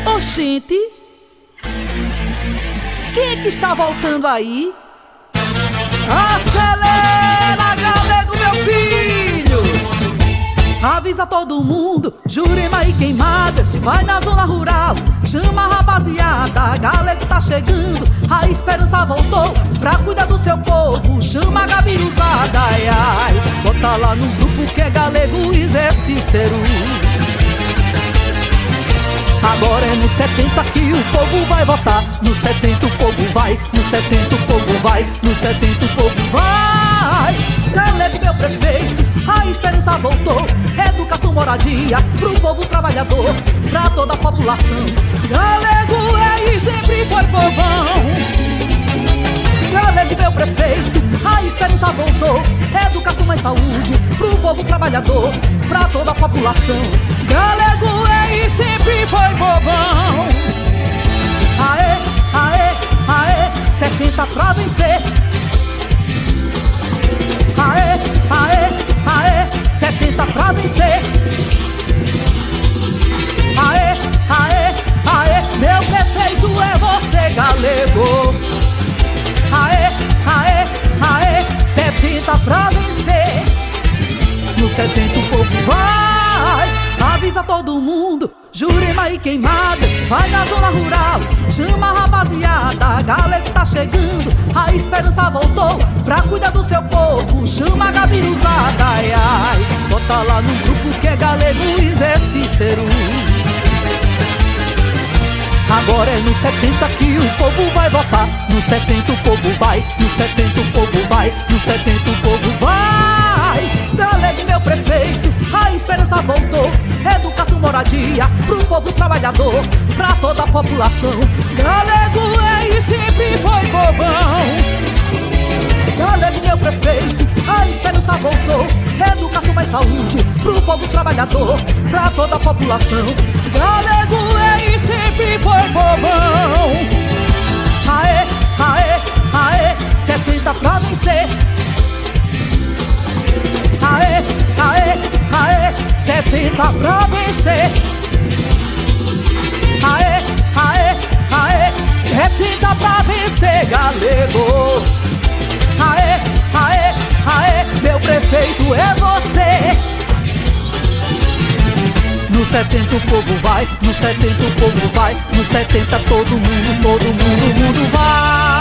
Oxente, quem é que está voltando aí? Acelera, galego, meu filho! Avisa todo mundo, Jurema e Queimadas, vai na zona rural, chama a rapaziada, galego tá chegando, a esperança voltou pra cuidar do seu povo, chama a gabiruzada, ai, ai, bota lá no grupo que é galego e Zé Cícero. Agora é no 70 que o povo vai votar, no 70 o povo vai, no 70 o povo vai, no 70 o povo vai. Galego, meu prefeito, a esperança voltou, educação, moradia pro povo trabalhador, pra toda a população. Galego é e sempre foi povão. Galego, meu prefeito, a esperança voltou, educação mais saúde pro povo trabalhador, pra toda a população. Galego é e sempre foi povão. Aê, aê, aê, 70 pra vencer. Aê, aê, aê, 70 pra vencer. Aê, aê, aê, meu prefeito é você, galego. Aê, aê, aê, 70 pra vencer. No 70 o povo vai, avisa todo mundo, Jurema e Queimadas, vai na zona rural, chama a rapaziada, galego tá chegando, a esperança voltou pra cuidar do seu povo, chama a gabiruzada, ai, ai, bota lá no grupo que é galego e Zé Cícero. Agora é no 70 que o povo vai votar, no 70 o povo vai, no 70 o povo vai, no 70 o povo vai. Galego, meu prefeito, a esperança voltou, educação, moradia pro povo trabalhador, pra toda a população. Galego é e sempre foi povão. Galego, meu prefeito, a esperança voltou, educação mais saúde pro povo trabalhador, pra toda a população. Galego é e sempre foi povão. Aê, aê, aê, 70 pra vencer. Aê, aê, aê, 70 pra vencer. Aê, aê, aê, 70 pra vencer, galego. Aê, aê, aê, meu prefeito é você. No 70 o povo vai, no 70 o povo vai, no 70 todo mundo, mundo vai.